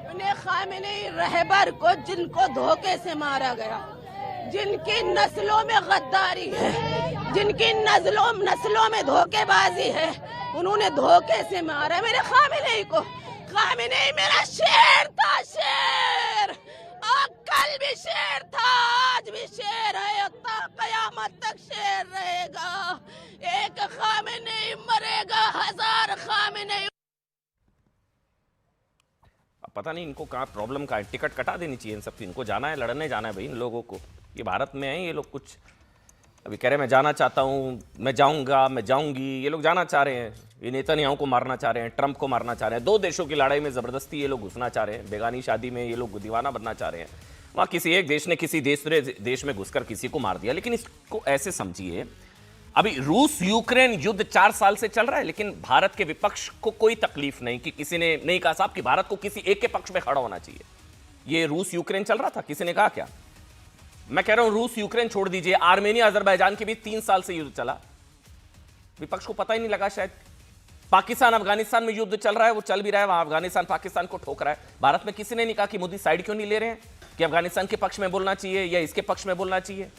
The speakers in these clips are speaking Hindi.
अपने खामेनेई रहबर को जिनको धोखे से मारा गया, जिनकी नस्लों में गद्दारी है, जिनकी नस्लों में धोखेबाजी है, उन्होंने धोखे से मारा मेरे खामेनेई को। खामेनेई मेरा शेर था, शेर, और कल भी शेर था, आज भी शेर है, कयामत तक शेर रहेगा। एक खामेनेई मरेगा, हजार खामेनेई। पता नहीं इनको कहाँ प्रॉब्लम का है, टिकट कटा देनी चाहिए इन सब की। इनको जाना है, लड़ने जाना है भाई इन लोगों को। ये भारत में है, ये लोग कुछ अभी कह रहे हैं मैं जाना चाहता हूँ, मैं जाऊँगा, मैं जाऊँगी। ये लोग जाना चाह रहे हैं, ये नेतन्याहू को मारना चाह रहे हैं, ट्रंप को मारना चाह रहे हैं। दो देशों की लड़ाई में ज़बरदस्ती ये लोग घुसना चाह रहे हैं, बेगानी शादी में ये लोग दीवाना बनना चाह रहे हैं। वहाँ किसी एक देश ने किसी दूसरे देश में घुसकर किसी को मार दिया। लेकिन इसको ऐसे समझिए, अभी रूस यूक्रेन युद्ध 4 साल से चल रहा है, लेकिन भारत के विपक्ष को कोई तकलीफ नहीं कि किसी ने नहीं कहा साहब कि भारत को किसी एक के पक्ष में खड़ा होना चाहिए। ये रूस यूक्रेन चल रहा था, किसी ने कहा क्या? मैं कह रहा हूं रूस यूक्रेन छोड़ दीजिए, आर्मेनिया अजरबैजान के बीच 3 साल से युद्ध चला, विपक्ष को पता ही नहीं लगा शायद। पाकिस्तान अफगानिस्तान में युद्ध चल रहा है, वो चल भी रहा है, वहां अफगानिस्तान पाकिस्तान को ठोक रहा है। भारत में किसी ने नहीं कहा कि मोदी साइड क्यों नहीं ले रहे हैं, कि अफगानिस्तान के पक्ष में बोलना चाहिए या इसके पक्ष में बोलना चाहिए।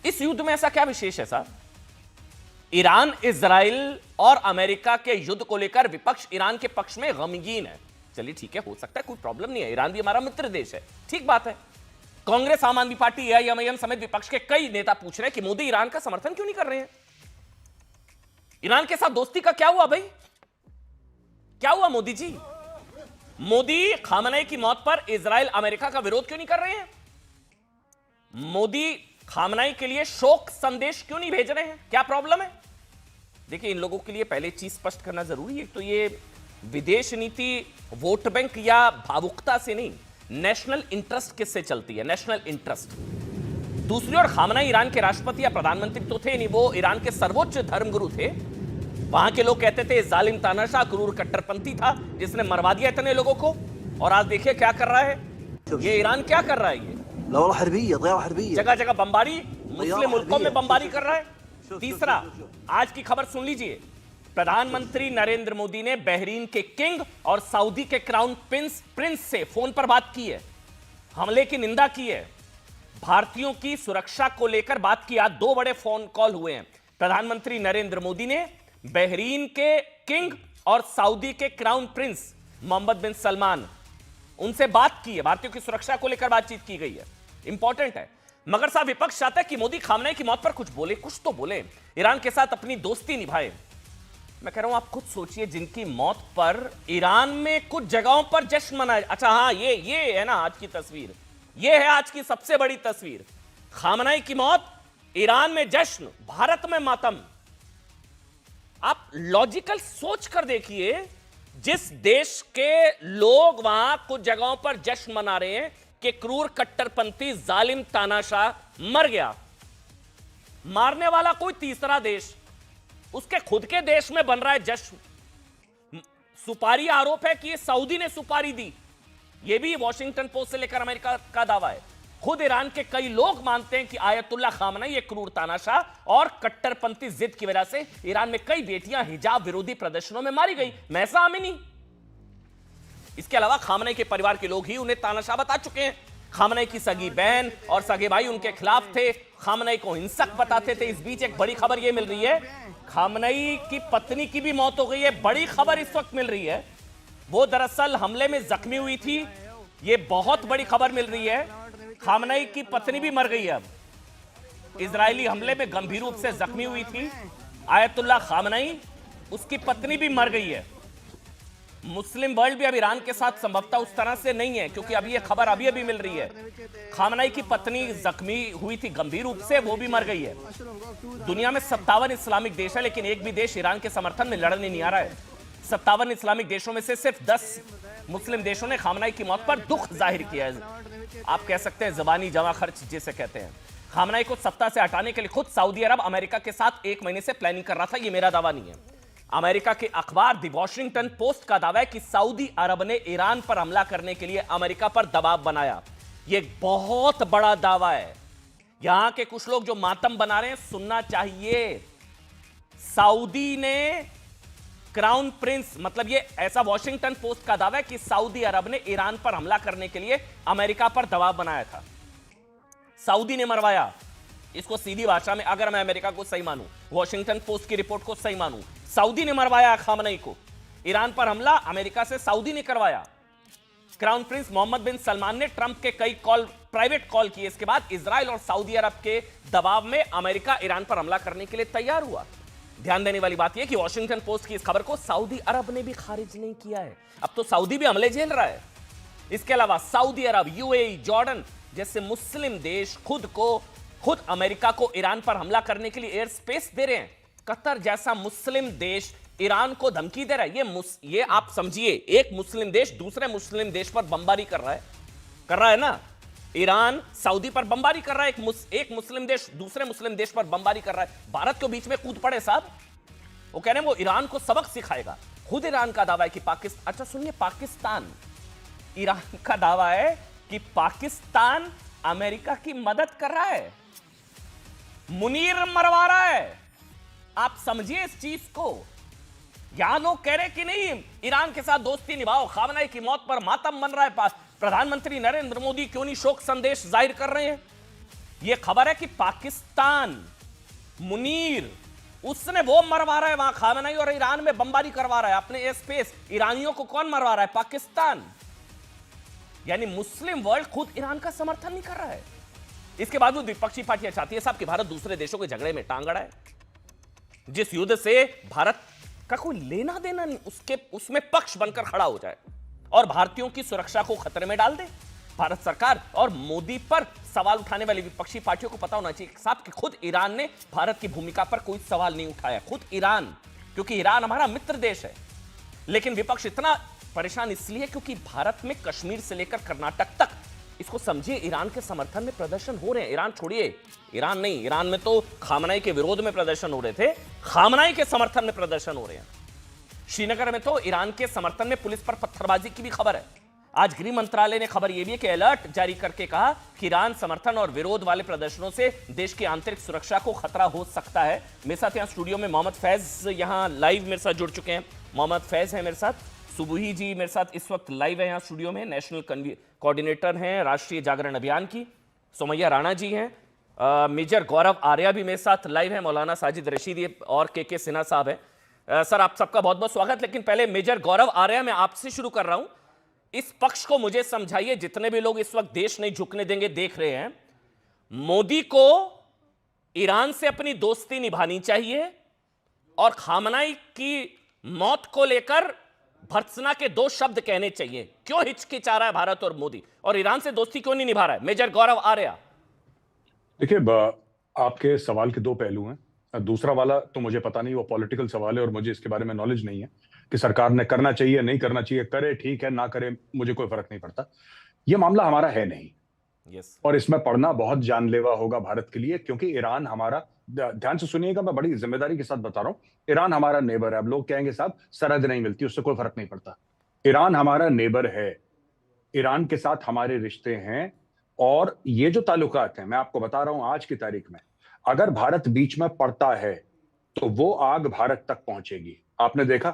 इस युद्ध में ऐसा क्या विशेष है साहब? ईरान, इजराइल और अमेरिका के युद्ध को लेकर विपक्ष ईरान के पक्ष में गमगीन है। चलिए ठीक है, हो सकता है, कोई प्रॉब्लम नहीं है, ईरान भी हमारा मित्र देश है, ठीक बात है। कांग्रेस, आम आदमी पार्टी, एआईएमआईएम समेत विपक्ष के कई नेता पूछ रहे हैं कि मोदी ईरान का समर्थन क्यों नहीं कर रहे हैं? ईरान के साथ दोस्ती का क्या हुआ भाई? क्या हुआ मोदी जी? मोदी खामनेई की मौत पर इजराइल अमेरिका का विरोध क्यों नहीं कर रहे हैं? मोदी खामनेई के लिए शोक संदेश क्यों नहीं भेज रहे हैं? क्या प्रॉब्लम है? देखिए, इन लोगों के लिए पहले चीज स्पष्ट करना जरूरी है। तो ये विदेश नीति वोट बैंक या भावुकता से नहीं, नेशनल इंटरेस्ट किससे चलती है? National interest. दूसरी ओर खामनेई ईरान के राष्ट्रपति या प्रधानमंत्री तो थे नहीं, वो ईरान के सर्वोच्च धर्मगुरु थे। वहां के लोग कहते थे जालिम तानाशाह क्रूर कट्टरपंथी था जिसने मरवा दिया इतने लोगों को। और आज देखिए क्या कर रहा है ये ईरान, क्या कर रहा है ये? जगह जगह बमबारी, मुस्लिम मुल्कों में बमबारी कर रहा है। तीसरा, आज की खबर सुन लीजिए, प्रधानमंत्री नरेंद्र मोदी ने बहरीन के किंग और सऊदी के क्राउन प्रिंस से फोन पर बात की है, हमले की निंदा की है, भारतीयों की सुरक्षा को लेकर बात की। आज 2 बड़े फोन कॉल हुए हैं। प्रधानमंत्री नरेंद्र मोदी ने बहरीन के किंग और सऊदी के क्राउन प्रिंस मोहम्मद बिन सलमान, उनसे बात की है, भारतीयों की सुरक्षा को लेकर बातचीत की गई है, इंपॉर्टेंट है। मगर साहब विपक्ष चाहता है कि मोदी खामनेई की मौत पर कुछ बोले, कुछ तो बोले, ईरान के साथ अपनी दोस्ती निभाए। मैं कह रहा हूं आप खुद सोचिए, जिनकी मौत पर ईरान में कुछ जगहों पर जश्न मनाया। अच्छा हाँ, ये है ना आज की तस्वीर, ये है आज की सबसे बड़ी तस्वीर। खामनेई की मौत, ईरान में जश्न, भारत में मातम। आप लॉजिकल सोच कर देखिए, जिस देश के लोग वहां कुछ जगहों पर जश्न मना रहे हैं कि क्रूर कट्टरपंथी जालिम तानाशाह मर गया, मारने वाला कोई तीसरा देश, उसके खुद के देश में बन रहा है जश्न। सुपारी आरोप है कि ये सऊदी ने सुपारी दी, ये भी वॉशिंगटन पोस्ट से लेकर अमेरिका का दावा है। खुद ईरान के कई लोग मानते हैं कि आयतुल्ला खामनेई एक क्रूर तानाशाह और कट्टरपंथी जिद की वजह से ईरान में कई बेटियां हिजाब विरोधी प्रदर्शनों में मारी गई। महसा अमीनी, इसके अलावा खामनेई के परिवार के लोग ही उन्हें तानाशाह बता चुके हैं। खामनेई की सगी बहन और सगे भाई उनके खिलाफ थे, खामनेई को हिंसक बताते थे। इस बीच एक बड़ी खबर यह मिल रही है, खामनेई की पत्नी की भी मौत हो गई है। बड़ी खबर इस वक्त मिल रही है, वो दरअसल हमले में जख्मी हुई थी, ये बहुत बड़ी खबर मिल रही है। खामनेई की पत्नी भी मर गई है, अब इजरायली हमले में गंभीर रूप से जख्मी हुई थी आयतुल्ला खामनेई, उसकी पत्नी भी मर गई है। मुस्लिम वर्ल्ड भी अब ईरान के साथ संभवतः उस तरह से नहीं है, क्योंकि अभी ये खबर अभी मिल रही है। खामनेई की पत्नी जख्मी हुई थी गंभीर रूप से, वो भी मर गई है। दुनिया में 57 इस्लामिक देश है, लेकिन एक भी देश ईरान के समर्थन में लड़ने नहीं आ रहा है। 57 इस्लामिक देशों में से सिर्फ 10 मुस्लिम देशों ने खामनेई की मौत पर दुख जाहिर किया है। आप कह सकते हैं जबानी जमा खर्च जिसे कहते हैं। खामनेई को सत्ता से हटाने के लिए खुद सऊदी अरब अमेरिका के साथ 1 महीने से प्लानिंग कर रहा था, ये मेरा दावा नहीं है। अमेरिका के अखबार द वॉशिंगटन पोस्ट का दावा है कि सऊदी अरब ने ईरान पर हमला करने के लिए अमेरिका पर दबाव बनाया। यह बहुत बड़ा दावा है। यहां के कुछ लोग जो मातम बना रहे हैं, सुनना चाहिए। सऊदी ने क्राउन प्रिंस, मतलब ये ऐसा वॉशिंगटन पोस्ट का दावा है कि सऊदी अरब ने ईरान पर हमला करने के लिए अमेरिका पर दबाव बनाया था। सऊदी ने मरवाया। इसको सीधी भाषा में अगर मैं अमेरिका को सही मानूं, वॉशिंगटन पोस्ट की रिपोर्ट को सही मानूं, सऊदी ने मरवाया खामनई को। ईरान पर हमला अमेरिका से सऊदी ने करवाया। क्राउन प्रिंस मोहम्मद बिन सलमान ने ट्रंप के कई प्राइवेट कॉल किए। इसके बाद इजराइल और सऊदी अरब के दबाव में अमेरिका ईरान पर हमला करने के लिए तैयार हुआ। ध्यान देने वाली बात यह कि वॉशिंगटन पोस्ट की इस खबर को सऊदी अरब ने भी खारिज नहीं किया है। अब तो सऊदी भी हमले झेल रहा है। इसके अलावा सऊदी अरब, यूएई, जॉर्डन जैसे मुस्लिम देश खुद अमेरिका को ईरान पर हमला करने के लिए एयर स्पेस दे रहे हैं। कतर जैसा मुस्लिम देश ईरान को धमकी दे रहा है। ये आप समझिए, एक मुस्लिम देश दूसरे मुस्लिम देश पर बमबारी कर रहा है ना। ईरान सऊदी पर बमबारी कर रहा है, एक मुस्लिम देश दूसरे मुस्लिम देश पर बमबारी कर रहा है। भारत के बीच में कूद पड़े साहब। वो कह रहे हैं वो ईरान को सबक सिखाएगा। खुद ईरान का दावा है कि पाकिस्तान, अच्छा सुनिए, पाकिस्तान, ईरान का दावा है कि पाकिस्तान अमेरिका की मदद कर रहा है, मुनीर मरवा रहा है। आप समझिए इस चीज को। यहां लोग कह रहे कि नहीं, ईरान के साथ दोस्ती निभाओ, खामनई की मौत पर मातम मन रहा है। प्रधानमंत्री नरेंद्र मोदी क्यों नहीं शोक संदेश जाहिर कर रहे हैं? यह खबर है कि पाकिस्तान, मुनीर, उसने वो मरवा रहा है वहां खामनई और ईरान में बमबारी करवा रहा है अपने एयर स्पेस। ईरानियों को कौन मरवा रहा है? पाकिस्तान। यानी मुस्लिम वर्ल्ड खुद ईरान का समर्थन नहीं कर रहा है। इसके बावजूद विपक्षी पार्टियां चाहती है साहब कि भारत दूसरे देशों के झगड़े में टांग अड़ाए। जिस युद्ध से भारत का कोई लेना देना नहीं, उसमें पक्ष बनकर खड़ा हो जाए और भारतीयों की सुरक्षा को खतरे में डाल दे। भारत सरकार और मोदी पर सवाल उठाने वाली विपक्षी पार्टियों को पता होना चाहिए साहब कि खुद ईरान ने भारत की भूमिका पर कोई सवाल नहीं उठाया। खुद ईरान, क्योंकि ईरान हमारा मित्र देश है। लेकिन विपक्ष इतना परेशान इसलिए क्योंकि भारत में कश्मीर से लेकर कर्नाटक तक, इसको समझिए, ईरान के समर्थन में प्रदर्शन हो रहे हैं। ईरान छोड़िए, ईरान नहीं, ईरान में तो खामनई के विरोध में प्रदर्शन हो रहे थे, खामनई के समर्थन में प्रदर्शन हो रहे हैं। श्रीनगर में तो ईरान के समर्थन में पुलिस पर पत्थरबाजी की भी खबर है। आज गृह मंत्रालय ने खबर यह भी है कि अलर्ट जारी करके कहा कि ईरान समर्थन और विरोध वाले प्रदर्शनों से देश की आंतरिक सुरक्षा को खतरा हो सकता है। मेरे साथ यहां स्टूडियो में मोहम्मद फैज यहां लाइव मेरे साथ जुड़ चुके हैं। मोहम्मद फैज है मेरे साथ, सुबुही जी मेरे साथ इस वक्त लाइव है यहां स्टूडियो में, नेशनल कोऑर्डिनेटर हैं राष्ट्रीय जागरण अभियान की। सुमैया राणा जी हैं, मेजर गौरव आर्या भी मेरे साथ लाइव है, मौलाना साजिद रशीदी और के सिन्हा साहब हैं। सर आप सबका बहुत बहुत स्वागत। लेकिन पहले मेजर गौरव आर्या, मैं आपसे शुरू कर रहा हूं। इस पक्ष को मुझे समझाइए, जितने भी लोग इस वक्त देश नहीं झुकने देंगे देख रहे हैं, मोदी को ईरान से अपनी दोस्ती निभानी चाहिए और खामनई की मौत को लेकर भर्त्सना के 2 शब्द कहने चाहिए। क्यों हिचकिचा रहा है भारत और मोदी, और ईरान से दोस्ती क्यों नहीं निभा रहा है? मेजर गौरव आर्या। देखिए, आपके सवाल के 2 पहलू हैं। दूसरा वाला तो मुझे पता नहीं, वो पॉलिटिकल सवाल है और मुझे इसके बारे में नॉलेज नहीं है कि सरकार ने करना चाहिए नहीं करना चाहिए। करे ठीक है, ना करे मुझे कोई फर्क नहीं पड़ता। यह मामला हमारा है नहीं। और इसमें पढ़ना बहुत जानलेवा होगा भारत के लिए, क्योंकि ईरान हमारा, ध्यान से सुनिएगा, मैं बड़ी जिम्मेदारी के साथ बता रहा हूं, ईरान हमारा नेबर है। अब लोग कहेंगे साहब सरहद नहीं मिलती, उससे कोई फर्क नहीं पड़ता। ईरान हमारा नेबर है, ईरान के साथ हमारे रिश्ते हैं। और ये जो ताल्लुकात हैं, मैं आपको बता रहा हूं आज की तारीख में, अगर भारत बीच में पड़ता है तो वो आग भारत तक पहुंचेगी। आपने देखा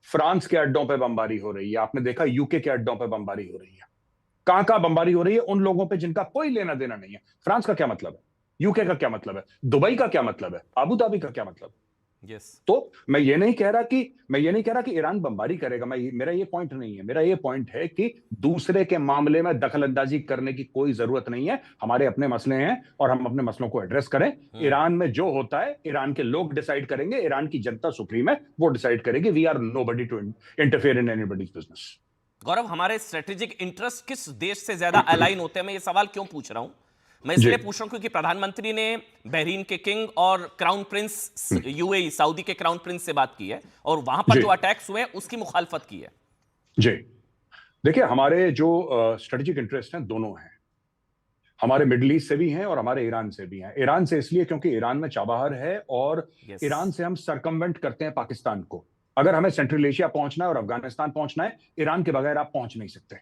फ्रांस के अड्डों पे बमबारी हो रही है, आपने देखा यूके के अड्डों पे बमबारी हो रही है। कहां बमबारी हो रही है? उन लोगों पे जिनका कोई लेना देना नहीं है। फ्रांस का क्या मतलब है? यूके का क्या मतलब है? दुबई का क्या मतलब है? अबू धाबी का क्या मतलब? तो मैं ये नहीं कह रहा कि ईरान बमबारी करेगा। मेरा ये पॉइंट नहीं है। मेरा ये पॉइंट है कि दूसरे के मामले में दखल अंदाजी करने की कोई जरूरत नहीं है। हमारे अपने मसले हैं और हम अपने मसलों को एड्रेस करें। ईरान में जो होता है ईरान के लोग डिसाइड करेंगे, ईरान की जनता सुप्रीम है, वो डिसाइड करेगी। We are nobody to interfere in anybody's business. Gaurav, हमारे स्ट्रेटेजिक इंटरेस्ट किस देश से ज्यादा अलाइन होते हैं? मैं ये सवाल क्यों पूछ रहा हूं? मैं इसलिए पूछ रहा हूं क्योंकि प्रधानमंत्री ने बहरीन के किंग और क्राउन प्रिंस, यूएई, सऊदी के क्राउन प्रिंस से बात की है और वहां पर जो अटैक्स हुए उसकी मुखालफत की है। जी देखिए, हमारे जो स्ट्रेटेजिक इंटरेस्ट हैं दोनों हैं। हमारे मिडिल ईस्ट से भी हैं और हमारे ईरान से भी हैं। ईरान से इसलिए क्योंकि ईरान में चाबहार है और ईरान से हम सरकमवेंट करते हैं पाकिस्तान को। अगर हमें सेंट्रल एशिया पहुंचना है और अफगानिस्तान पहुंचना है, ईरान के बगैर आप पहुंच नहीं सकते।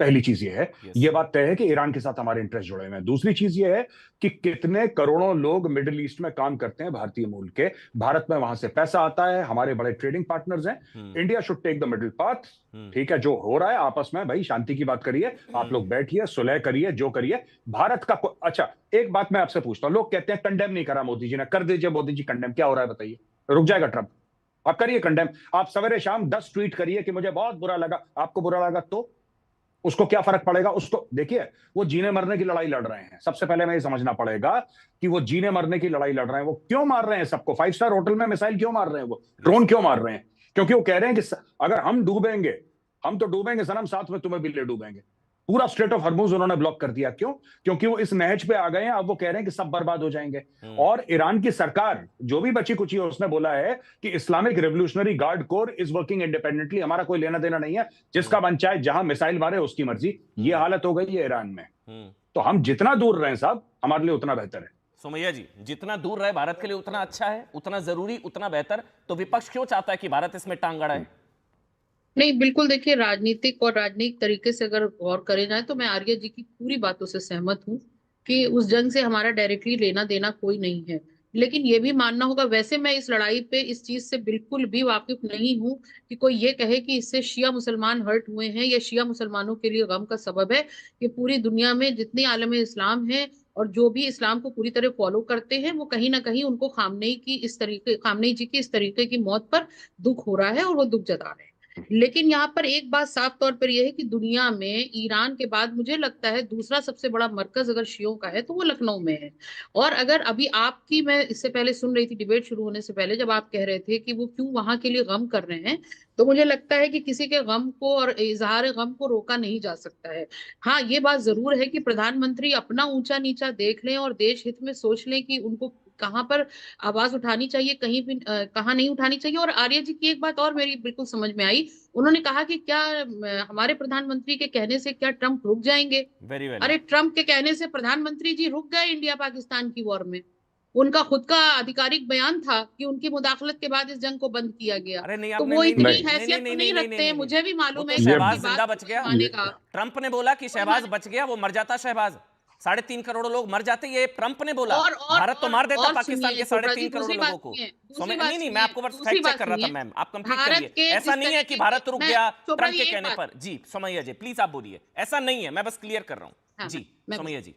पहली चीज ये है, Yes. ये बात तय है कि ईरान के साथ हमारे इंटरेस्ट जुड़े हुए हैं। दूसरी चीज ये है कि कितने करोड़ों लोग मिडिल ईस्ट में काम करते हैं भारतीय मूल के, भारत में वहां से पैसा आता है, हमारे बड़े ट्रेडिंग पार्टनर्स हैं। India should take the middle path. ठीक है, जो हो रहा है आपस में भाई शांति की बात करिए, आप लोग बैठिए, सुलह करिए, जो करिए। भारत का अच्छा, एक बात मैं आपसे पूछता हूं, लोग कहते हैं कंडेम नहीं करा मोदी जी ने, कर दीजिए मोदी जी कंडेम। क्या हो रहा है बताइए? रुक जाएगा ट्रंप? आप करिए कंडेम, आप सवेरे शाम 10 ट्वीट करिए कि मुझे बहुत बुरा लगा। आपको बुरा लगा तो उसको क्या फर्क पड़ेगा? उसको देखिए, वो जीने मरने की लड़ाई लड़ रहे हैं। सबसे पहले हमें ये समझना पड़ेगा कि वो जीने मरने की लड़ाई लड़ रहे हैं। वो क्यों मार रहे हैं सबको? 5 स्टार होटल में मिसाइल क्यों मार रहे हैं? वो ड्रोन क्यों मार रहे हैं? क्योंकि वो कह रहे हैं कि अगर हम डूबेंगे, हम तो डूबेंगे सनम, साथ में तुम्हें भी ले डूबेंगे। पूरा स्ट्रेट ऑफ हॉर्मुज उन्होंने ब्लॉक कर दिया। क्यों? क्योंकि वो इस नहज पे आ गए हैं। अब वो कह रहे हैं कि सब बर्बाद हो जाएंगे। और ईरान की सरकार जो भी बची कुची है, उसने बोला है कि Islamic revolutionary guard core is working independently, हमारा कोई लेना देना नहीं है, जिसका मन चाहे जहां मिसाइल मारे उसकी मर्जी। ये हालत हो गई है ईरान में। तो हम जितना दूर रहें साहब, हमारे लिए उतना बेहतर है। सुमैया जी, जितना दूर रहे भारत के लिए उतना अच्छा है, उतना जरूरी, उतना बेहतर। तो विपक्ष क्यों चाहता है कि भारत इसमें टांग अड़ाए? नहीं, बिल्कुल देखिए, राजनीतिक और राजनीतिक तरीके से अगर गौर करे जाए तो मैं आर्या जी की पूरी बातों से सहमत हूँ कि उस जंग से हमारा डायरेक्टली लेना देना कोई नहीं है। लेकिन ये भी मानना होगा, वैसे मैं इस लड़ाई पे इस चीज से बिल्कुल भी वाकिफ नहीं हूँ कि कोई ये कहे कि इससे शिया मुसलमान हर्ट हुए हैं या शिया मुसलमानों के लिए गम का सबब है। कि पूरी दुनिया में जितने आलम इस्लाम है और जो भी इस्लाम को पूरी तरह फॉलो करते हैं, वो कहीं ना कहीं उनको खामनेई जी की इस तरीके की मौत पर दुख हो रहा है और वो दुख जता रहे हैं। लेकिन यहाँ पर एक बात साफ तौर पर यह है कि दुनिया में ईरान के बाद मुझे लगता है दूसरा सबसे बड़ा मरकज अगर शियों का है तो वो लखनऊ में है। और अगर अभी आपकी, मैं इससे पहले सुन रही थी डिबेट शुरू होने से पहले, जब आप कह रहे थे कि वो क्यों वहां के लिए गम कर रहे हैं, तो मुझे लगता है कि किसी के गम को और इजहार गम को रोका नहीं जा सकता है। हाँ, ये बात जरूर है कि प्रधानमंत्री अपना ऊंचा नीचा देख लें और देश हित में सोच लें कि उनको कहाँ पर आवाज उठानी चाहिए, कहीं भी कहाँ नहीं उठानी चाहिए। और आर्या जी की एक बात और मेरी बिल्कुल समझ में आई, उन्होंने कहा कि क्या हमारे प्रधानमंत्री के कहने से क्या ट्रंप रुक जाएंगे? अरे, ट्रंप के कहने से प्रधानमंत्री जी रुक गए इंडिया पाकिस्तान की वॉर में। उनका खुद का आधिकारिक बयान था कि उनकी मुदाखलत के बाद इस जंग को बंद किया गया। तो वो इतनी हैसियत तो नहीं रखते हैं, मुझे भी मालूम है। शहबाज जिंदा बच गया, ट्रंप ने बोला कि शहबाज बच गया, वो मर जाता शहबाज, 3.5 करोड़ लोग मर जाते। ये ट्रंप ने बोला। भारत तो मार देता पाकिस्तान के 3.5 करोड़ लोगों को। नहीं, मैं आपको बस फैक्ट चेक कर रहा था मैम, आप कंप्लीट करिए। ऐसा नहीं है कि भारत रुक गया ट्रंप के कहने पर। जी सुमैया जी प्लीज आप बोलिए, ऐसा नहीं है, मैं बस क्लियर कर रहा हूँ। जी सुमैया जी।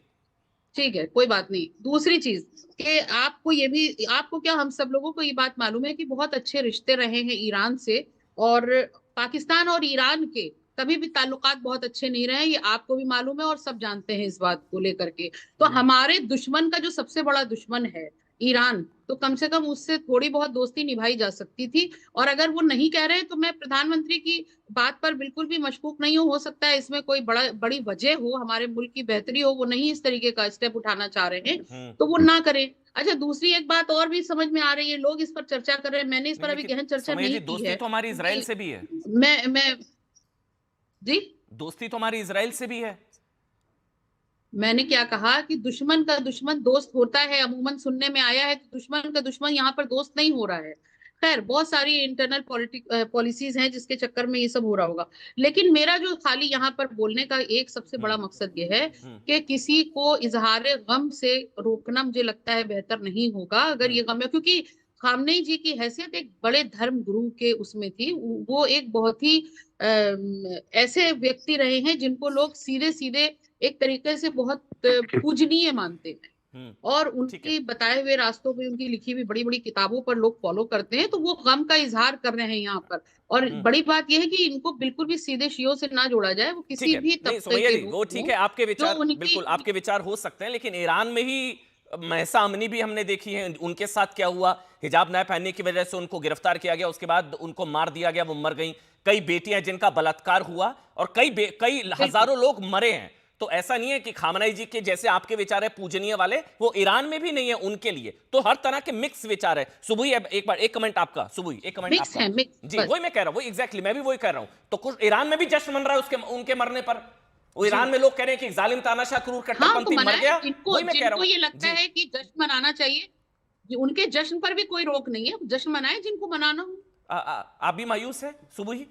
ठीक है, कोई बात नहीं। दूसरी चीज कि आपको क्या, हम सब लोगों को ये बात मालूम है कि बहुत अच्छे रिश्ते रहे हैं ईरान से, और पाकिस्तान और ईरान के कभी भी ताल्लुकात बहुत अच्छे नहीं रहे, ये आपको भी मालूम है और सब जानते हैं इस बात को लेकर के। तो हमारे दुश्मन का जो सबसे बड़ा दुश्मन है ईरान, तो कम से कम उससे थोड़ी बहुत दोस्ती निभाई जा सकती थी। और अगर वो नहीं कह रहे तो मैं प्रधानमंत्री की बात पर बिल्कुल भी मशकूक नहीं हो सकता है इसमें कोई बड़ी वजह हो, हमारे मुल्क की बेहतरी हो, वो नहीं इस तरीके का स्टेप उठाना चाह रहे हैं तो वो ना करें। अच्छा, दूसरी एक बात और भी समझ में आ रही है, लोग इस पर चर्चा कर रहे हैं, मैंने इस पर अभी गहन चर्चा नहीं की है। दोस्ती तो हमारी इजराइल से भी है। मैं जी, दोस्ती तो हमारी इजराइल से भी है। मैंने क्या कहा कि दुश्मन का दुश्मन दोस्त होता है, अमूमन सुनने में आया है। तो दुश्मन का दुश्मन यहाँ पर दोस्त नहीं हो रहा है। खैर, बहुत सारी इंटरनल पॉलिसीज हैं जिसके चक्कर में ये सब हो रहा होगा। लेकिन मेरा जो खाली यहाँ पर बोलने का एक सबसे बड़ा मकसद ये है कि किसी को इजहार गम से रोकना मुझे लगता है बेहतर नहीं होगा अगर ये गम है। क्योंकि खामनेई जी की हैसियत एक बड़े धर्म गुरु के उसमें थी। वो एक बहुत ही ऐसे व्यक्ति रहे हैं जिनको लोग सीधे सीधे एक तरीके से बहुत पूजनीय मानते हैं, और उनके बताए हुए रास्तों पे, उनकी लिखी हुई बड़ी बड़ी किताबों पर लोग फॉलो करते हैं। तो वो गम का इजहार कर रहे हैं यहाँ पर। और बड़ी बात यह है कि इनको बिल्कुल भी सीधे शियों से ना जोड़ा जाए, वो किसी भी तबके के वो ठीक है, आपके विचार बिल्कुल आपके विचार हो सकते हैं। लेकिन ईरान में ही महसा अमनी भी हमने देखी है, उनके साथ क्या हुआ, हिजाब न पहनने की वजह से उनको गिरफ्तार किया गया, उसके बाद उनको मार दिया गया, वो मर गई। कई बेटियां जिनका बलात्कार हुआ और कई हजारों लोग मरे हैं। तो ऐसा नहीं है कि खामनेई जी के जैसे आपके विचार है पूजनीय वाले, वो ईरान में भी नहीं है उनके लिए। तो हर तरह के मिक्स विचार है। सुबुई एक कमेंट आपका, सुबुई एक कमेंट आपका। जी वही मैं कह रहा हूं, वही एग्जैक्टली मैं भी वही कह रहा हूं। तो कुछ ईरान में भी जश्न मन रहा है उनके मरने पर। वो ईरान में लोग कह रहे हैं कि जालिम तानाशाह क्रूर कट्टरपंथी मर गया। वही मैं कह रहा हूं, ये लगता है कि जश्न मनाना चाहिए, उनके जश्न पर भी कोई रोक नहीं है, जश्न मनाए जिनको मनाना हो। आप भी मायूस है सुबुई?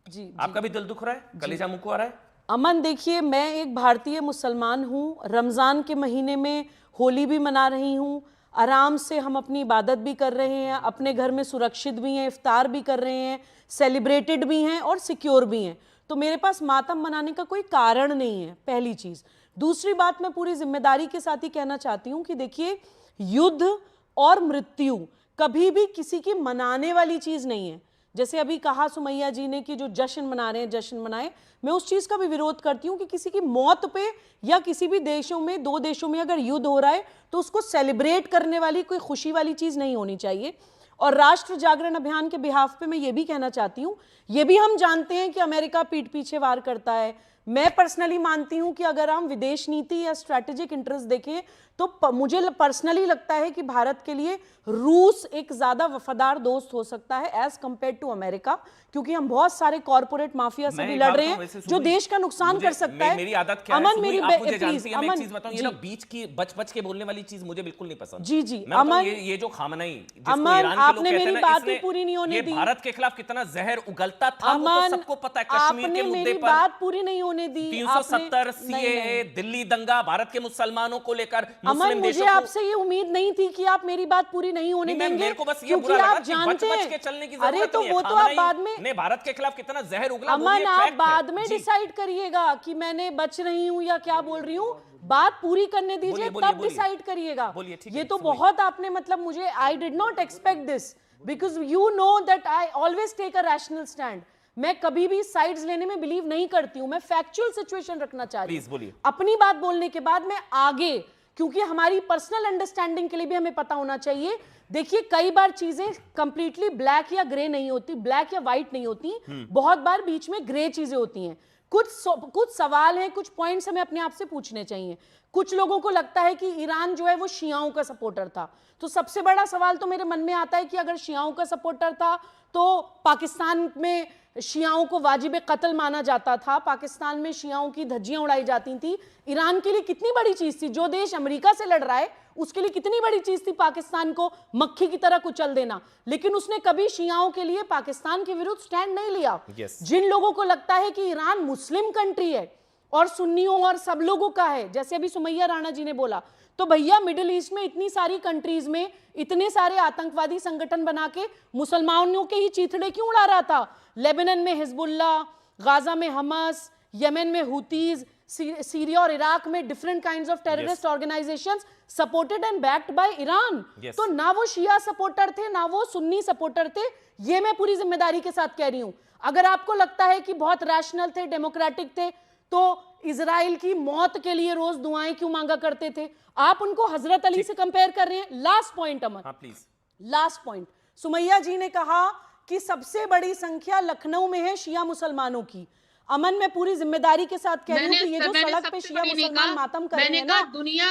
जी, आपका भी दिल दुख रहा है, कलेजा मुंह को आ रहा है? अमन, देखिए, मैं एक भारतीय मुसलमान हूँ, रमज़ान के महीने में होली भी मना रही हूँ, आराम से हम अपनी इबादत भी कर रहे हैं, अपने घर में सुरक्षित भी हैं, इफ्तार भी कर रहे हैं, सेलिब्रेटेड भी हैं और सिक्योर भी हैं। तो मेरे पास मातम मनाने का कोई कारण नहीं है, पहली चीज़। दूसरी बात, मैं पूरी जिम्मेदारी के साथ ही कहना चाहती हूँ कि देखिए, युद्ध और मृत्यु कभी भी किसी की मनाने वाली चीज़ नहीं है। जैसे अभी कहा सुमैया जी ने कि जो जश्न मना रहे हैं, जश्न मनाएं, मैं उस चीज़ का भी विरोध करती हूँ कि किसी की मौत पे या किसी भी देशों में, दो देशों में अगर युद्ध हो रहा है तो उसको सेलिब्रेट करने वाली कोई खुशी वाली चीज़ नहीं होनी चाहिए। और राष्ट्र जागरण अभियान के बिहाफ पे मैं ये भी कहना चाहती हूँ, ये भी हम जानते हैं कि अमेरिका पीठ पीछे वार करता है। मैं पर्सनली मानती हूँ कि अगर हम विदेश नीति या स्ट्रैटेजिक इंटरेस्ट देखें तो मुझे पर्सनली लगता है कि भारत के लिए रूस एक ज़्यादा वफादार दोस्त हो सकता है एज कंपेयर टू अमेरिका, क्योंकि हम बहुत सारे कॉर्पोरेट माफिया से भी लड़ रहे हैं जो देश का नुकसान कर सकता है। मेरी आदत क्या है, अमन, मेरी आप मुझे जानती हैं, मैं एक अमन चीज बताऊं, ये ना बीच की बच के बोलने वाली चीज मुझे बिल्कुल नहीं पसंद। जी जी मैं अमन, ये जो खामनेई, अमन, आपने मेरी बात ही पूरी नहीं होने दी। भारत के खिलाफ कितना जहर उगलता था वो तो सबको पता है। कश्मीर के मुद्दे मेरी पर बात पूरी नहीं होने दी। 370 सीएए, दिल्ली दंगा, भारत के मुसलमानों को लेकर, अमन, मुझे आपसे ये उम्मीद नहीं थी कि आप मेरी बात पूरी नहीं होने देंगे, मेरे को बस ये क्योंकि बुरा आप लगा जानते बच हैं। के चलने की जरूरत अरे तो नहीं है। वो तो आप बाद में, ने भारत के खिलाफ कितना जहर उगला, अमन, आप बाद में डिसाइड करिएगा कि मैंने बच रही हूँ या क्या बोल रही हूँ। बात पूरी करने दीजिए, तब डिसाइड करिएगा। ये तो बहुत आपने, मतलब मुझे, I did not expect this, because you know that I always take a rational stand. मैं कभी भी साइड्स लेने में बिलीव नहीं करती हूं, मैं फैक्चुअल सिचुएशन रखना चाह रही हूं। अपनी बात बोलने के बाद मैं आगे, क्योंकि हमारी पर्सनल अंडरस्टैंडिंग के लिए भी हमें पता होना चाहिए। देखिए, कई बार चीजें कंप्लीटली ब्लैक या ग्रे नहीं होती, ब्लैक या व्हाइट नहीं होती, बहुत बार बीच में ग्रे चीजें होती हैं। कुछ सवाल हैं, कुछ पॉइंट्स हमें अपने आप से पूछने चाहिए। कुछ लोगों को लगता है कि ईरान जो है वो शियाओं का सपोर्टर था, तो सबसे बड़ा सवाल तो मेरे मन में आता है कि अगर शियाओं का सपोर्टर था तो पाकिस्तान में शियाओं को वाजिब कत्ल माना जाता था, पाकिस्तान में शियाओं की धज्जियां उड़ाई जाती थी। ईरान के लिए कितनी बड़ी चीज थी, जो देश अमेरिका से लड़ रहा है उसके लिए कितनी बड़ी चीज थी पाकिस्तान को मक्खी की तरह कुचल देना, लेकिन उसने कभी शियाओं के लिए पाकिस्तान के विरुद्ध स्टैंड नहीं लिया। जिन लोगों को लगता है कि ईरान मुस्लिम कंट्री है और सुन्नियों और सब लोगों का है, जैसे अभी सुमैया राणा जी ने बोला, तो भैया मिडिल ईस्ट में इतनी सारी कंट्रीज में इतने सारे आतंकवादी संगठन बना के मुसलमानों के ही चीथड़े क्यों उड़ा रहा था? लेबनान में हिजबुल्लाह, गाजा में हमास, यमन में हुतीज, सीरिया और इराक में different kinds of terrorist organisations supported and backed by Iran. तो ना वो शिया सपोर्टर थे ना वो सुन्नी सपोर्टर थे, ये मैं पूरी जिम्मेदारी के साथ कह रही हूं। अगर आपको लगता है कि बहुत रैशनल थे, डेमोक्रेटिक थे, तो इजराइल की मौत के लिए रोज दुआएं क्यों मांगा करते थे? आप उनको हजरत अली से कंपेयर कर रहे हैं। Last point Aman, please last point, Sumaiya ji ने कहा कि सबसे बड़ी संख्या लखनऊ में है शिया मुसलमानों की। अमन, मैं पूरी जिम्मेदारी के साथ कह रही हूँ कि ये जो सड़क पे शिया मुसलमान मातम कर रहे हैं ना,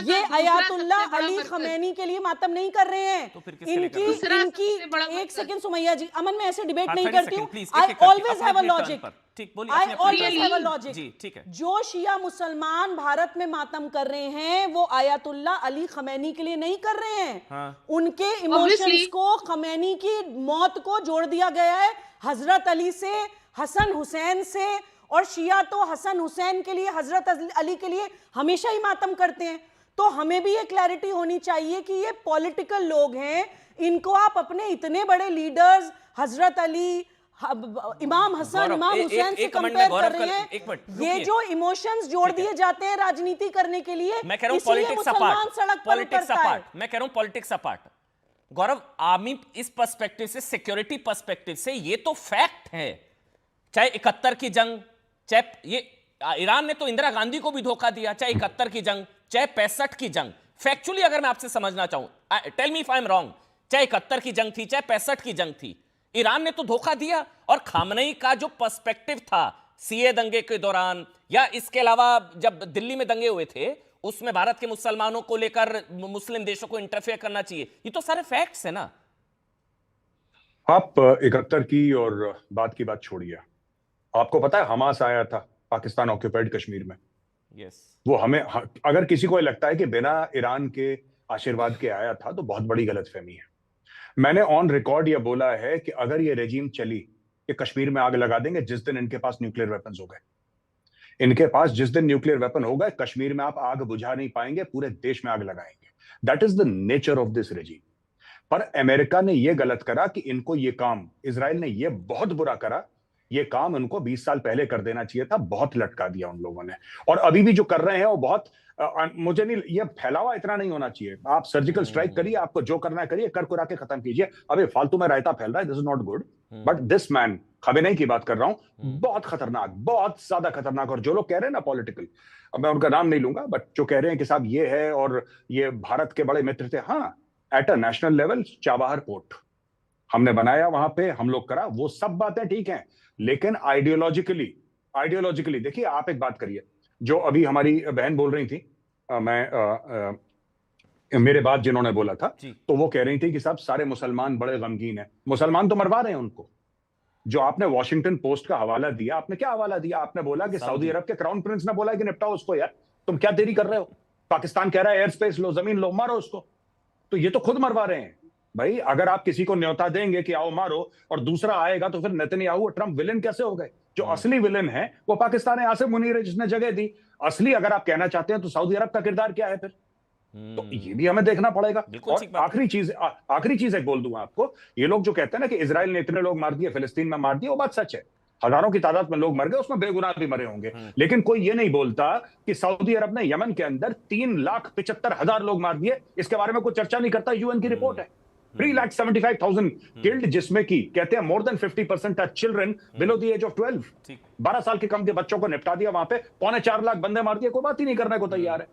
ये अयातुल्लाह अली खमैनी के लिए मातम नहीं कर रहे हैं। इनकी एक सेकंड सुमैया जी, अमन, मैं ऐसे डिबेट नहीं करती हूँ। I always have a logic, I always have a logic. जो शिया मुसलमान भारत में मातम कर रहे हैं वो अयातुल्लाह अली खमैनी के लिए नहीं कर रहे हैं। उनके इमोशंस को, खमैनी की मौत को जोड़ दिया गया है हजरत अली से, हसन हुसैन से, और शिया तो हसन हुसैन के लिए, हजरत अली के लिए हमेशा ही मातम करते हैं। तो हमें भी ये क्लैरिटी होनी चाहिए कि ये पॉलिटिकल लोग हैं, इनको आप अपने इतने बड़े लीडर्स हजरत अली, इमाम हसन, इमाम हुसैन से कंपेयर कर रहे हैं। ये जो इमोशंस जोड़ दिए जाते हैं राजनीति करने के लिए, मैं कह रहा हूं पॉलिटिक्स अपार्ट, मैं कह रहा हूं पॉलिटिक्स अपार्ट। गौरव, आर्मी इस पर्सपेक्टिव से, सिक्योरिटी पर्सपेक्टिव से ये तो फैक्ट है, चाहे 71 की जंग, चाहे ये ईरान ने तो इंदिरा गांधी को भी धोखा दिया, चाहे 71 की जंग, चाहे 65 की जंग। फैक्चुअली अगर मैं आपसे समझना चाहूं, tell me if I am wrong, चाहे 71 की जंग थी, चाहे 65 की जंग थी, ईरान ने तो धोखा दिया। और खामनेई का जो पर्सपेक्टिव था सीए दंगे के दौरान, या इसके अलावा जब दिल्ली में दंगे हुए थे, उसमें भारत के मुसलमानों को लेकर मुस्लिम देशों को इंटरफेयर करना चाहिए, ये तो सारे फैक्ट्स है ना। आप 71 की और बात की बात छोड़िए, आपको पता है हमास आया था पाकिस्तान ऑक्यूपाइड कश्मीर में। वो हमें, अगर किसी को लगता है कि बिना ईरान के आशीर्वाद के आया था तो बहुत बड़ी गलतफहमी है। मैंने ऑन रिकॉर्ड यह बोला है कि अगर ये रेजिम चली, ये कश्मीर में आग लगा देंगे जिस दिन इनके पास न्यूक्लियर वेपन्स हो गए। इनके पास जिस दिन न्यूक्लियर वेपन होगा, कश्मीर में आप आग बुझा नहीं पाएंगे, पूरे देश में आग लगाएंगे। That is the nature of this regime. पर अमेरिका ने यह गलत करा कि इनको ये काम, इजराइल ने यह बहुत बुरा करा, ये काम उनको 20 साल पहले कर देना चाहिए था। बहुत लटका दिया उन लोगों ने, और अभी भी जो कर रहे हैं वो बहुत मुझे नहीं, ये फैलावा इतना नहीं होना चाहिए। आप सर्जिकल स्ट्राइक करिए, आपको जो करना है करिए, कर कुरा के खत्म कीजिए। अबे फालतू में रायता फैल रहा है, this is not good. But this man, Khamenei की बात कर रहा हूं, बहुत खतरनाक, बहुत ज्यादा खतरनाक। और जो लोग कह रहे हैं ना पॉलिटिकल, अब मैं उनका नाम नहीं लूंगा, बट जो कह रहे हैं कि साहब ये है और ये भारत के बड़े मित्र थे, हाँ, at a national level Chabahar port हमने बनाया, वहां पे हम लोग करा, वो सब बातें ठीक हैं, लेकिन आइडियोलॉजिकली देखिए, आप एक बात करिए, जो अभी हमारी बहन बोल रही थी, मेरे बाद जिन्होंने बोला था, तो वो कह रही थी कि साहब सारे मुसलमान बड़े गमगीन हैं। मुसलमान तो मरवा रहे हैं उनको। जो आपने वॉशिंग्टन पोस्ट का हवाला दिया, आपने क्या हवाला दिया? आपने बोला कि सऊदी अरब के क्राउन प्रिंस ने बोला कि निपटाओ उसको। यार तुम क्या देरी कर रहे हो? पाकिस्तान कह रहा है एयर स्पेस लो, जमीन लो, मारो उसको। तो ये तो खुद मरवा रहे हैं भाई। अगर आप किसी को न्योता देंगे कि आओ मारो, और दूसरा आएगा, तो फिर नेतन्याहू और ट्रंप विलेन कैसे हो गए? जो असली विलेन है वो पाकिस्तान है, आसिफ मुनीर है, जिसने जगह दी। असली अगर आप कहना चाहते हैं तो सऊदी अरब का किरदार क्या है फिर? तो ये भी हमें देखना पड़ेगा। और आखिरी चीज एक बोल दूं आपको, ये लोग जो कहते हैं ना कि इजराइल ने इतने लोग मार दिए, फिलिस्तीन में मार दिए, वो बात सच है। हजारों की तादाद में लोग मर गए, उसमें बेगुनाह भी मरे होंगे। लेकिन कोई ये नहीं बोलता कि सऊदी अरब ने यमन के अंदर 3,75,000 लोग मार दिए। इसके बारे में कोई चर्चा नहीं करता। यूएन की रिपोर्ट है, 3,75,000 किल्ड, जिसमें की कहते हैं more than 50% are children below the age of 12। 12 साल के कम के बच्चों को निपटा दिया वहां पे, 3.25 लाख बंदे मार दिए, कोई बात ही नहीं करने को तैयार है।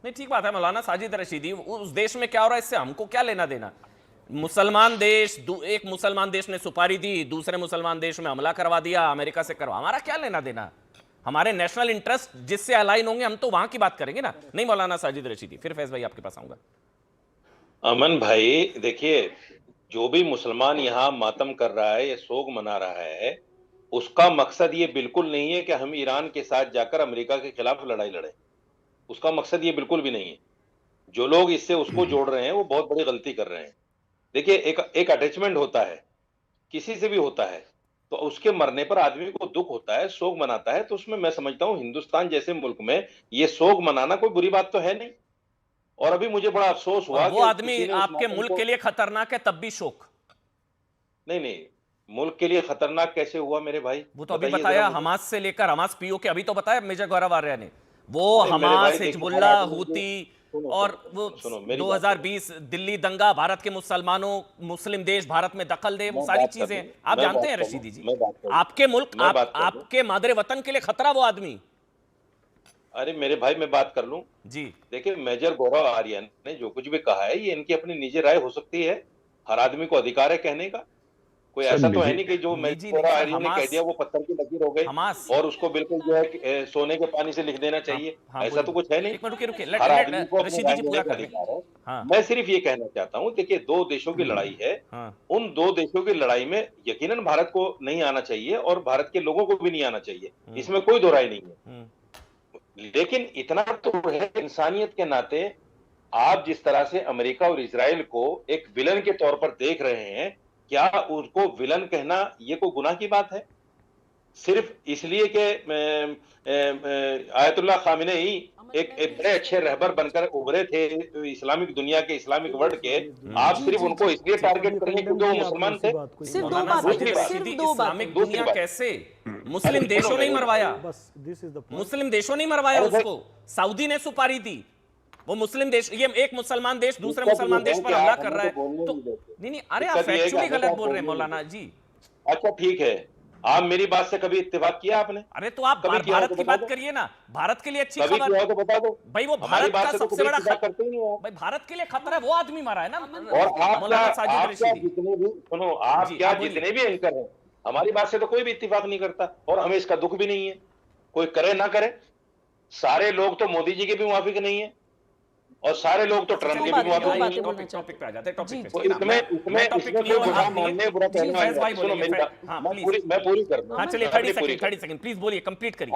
नहीं, ठीक बात है मौलाना साजिद रशीदी। उस देश में क्या हो रहा है इससे हमको क्या लेना देना? मुसलमान देश, एक मुसलमान देश ने सुपारी दी, दूसरे मुसलमान देश में हमला करवा दिया, अमेरिका से करवा, हमारा क्या लेना देना? हमारे नेशनल इंटरेस्ट जिससे अलाइन होंगे हम तो वहां की बात करेंगे ना। नहीं मौलाना साजिद रशीदी, फिर फैज भाई आपके पास आऊंगा। अमन भाई देखिए, जो भी मुसलमान यहाँ मातम कर रहा है या सोग मना रहा है, उसका मकसद ये बिल्कुल नहीं है कि हम ईरान के साथ जाकर अमेरिका के खिलाफ लड़ाई लड़े। उसका मकसद ये बिल्कुल भी नहीं है। जो लोग इससे उसको जोड़ रहे हैं वो बहुत बड़ी गलती कर रहे हैं। देखिए, एक अटैचमेंट होता है, किसी से भी होता है, तो उसके मरने पर आदमी को दुख होता है, शोक मनाता है। तो उसमें मैं समझता हूँ हिंदुस्तान जैसे मुल्क में ये शोक मनाना कोई बुरी बात तो है नहीं। और अभी मुझे बड़ा अफसोस हुआ वो आदमी आपके मुल्क के लिए खतरनाक है, तब भी शोक? नहीं, मुल्क के लिए खतरनाक कैसे हुआ मेरे भाई? वो तो अभी बताया, हमास से लेकर हमास पीओ के, अभी तो बताया मेजर गौरव आर्य ने, वो हमास, हिजबुल्लाह, हूती, और वो 2020 दिल्ली दंगा, भारत के मुसलमानों, मुस्लिम देश भारत में दखल दे, वो सारी चीजें आप जानते हैं रशीदी जी। आपके मुल्क, आपके मादरे वतन के लिए खतरा वो आदमी। अरे मेरे भाई, मैं बात कर लूं जी। देखिए, मेजर गौरव आर्य ने जो कुछ भी कहा है, ये इनकी अपनी निजी राय हो सकती है। हर आदमी को अधिकार है कहने का। कोई ऐसा तो है नहीं कि जो मेजर गौरव आर्य ने कह दिया वो पत्थर की लकीर हो गई और उसको बिल्कुल जो है सोने के पानी से लिख देना चाहिए। ऐसा तो कुछ है नहीं। हर आदमी को अपनी राय देने का अधिकार है। मैं सिर्फ ये कहना चाहता हूँ, देखिए, 2 देशों की लड़ाई है। उन 2 देशों की लड़ाई में यकीनन भारत को नहीं आना चाहिए और भारत के लोगों को भी नहीं आना चाहिए, इसमें कोई दो राय नहीं है। लेकिन इतना तो है, इंसानियत के नाते आप जिस तरह से अमेरिका और इजराइल को एक विलन के तौर पर देख रहे हैं, क्या उसको विलन कहना ये कोई गुनाह की बात है? सिर्फ इसलिए कि आयतुल्लाह खामेनेई एक बड़े अच्छे रहबर बनकर उभरे थे इस्लामिक दुनिया के, इस्लामिक वर्ल्ड के, आप सिर्फ उनको इसलिए टारगेट करेंगे क्योंकि वो मुसलमान थे? इस्लामिक दुनिया कैसे? मुस्लिम देशों ने मरवाया, मुस्लिम देशों ने मरवाया उसको। सऊदी ने सुपारी दी, वो मुस्लिम देश, ये एक मुसलमान देश दूसरे मुसलमान देश पर हमला कर रहा है। तो नहीं, अरे आप फैक्चुअली गलत बोल रहे हैं मौलाना जी। अच्छा ठीक है, आप मेरी बात से कभी इत्तेफाक किया आपने? अरे तो आप भारत की बात करिए ना, भारत के लिए अच्छी खबर तो बता दो भाई। वो भारत का सबसे बड़ा भाई, भारत के लिए खतरा है, वो आदमी मारा है ना। और आप जितने भी सुनो, आप क्या जितने भी एंकर हैं, हमारी बात से तो कोई भी इत्तेफाक नहीं करता और हमें इसका दुख भी नहीं है। कोई करे ना करे, सारे लोग तो मोदी जी के भी मुवाफिक नहीं है और सारे लोग तो ट्रंप के भी मुवाफिक नहीं है। टॉपिक पे आ जाते हैं, टॉपिक पे। इसमें कोई बुरा मानने, बुरा कहना है। सुनो मैं पूरी कर दूं। हाँ चलिए, 30 सेकंड प्लीज बोलिए, कंप्लीट करिए।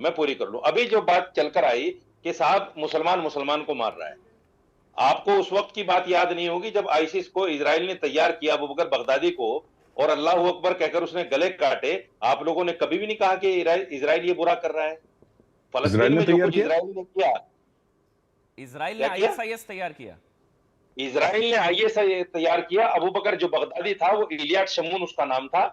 मैं पूरी कर लूं। अभी जो बात चलकर आई कि साहब मुसलमान को मार रहा है, आपको उस वक्त की बात याद नहीं होगी जब आईसिस को इजराइल ने तैयार किया, अबू बकर बगदादी को और अल्लाह अकबर कहकर उसने गले काटे। आप लोगों ने कभी भी नहीं कहा कि इजराइल ये बुरा कर रहा है। फलस्तीन में जो कुछ इजराइल ने किया, इजराइल ने आईएसआईएस तैयार किया, इजराइल ने आईएसआईएस तैयार किया। अबू बकर जो बगदादी था, वो इलियाड शमून उसका नाम था,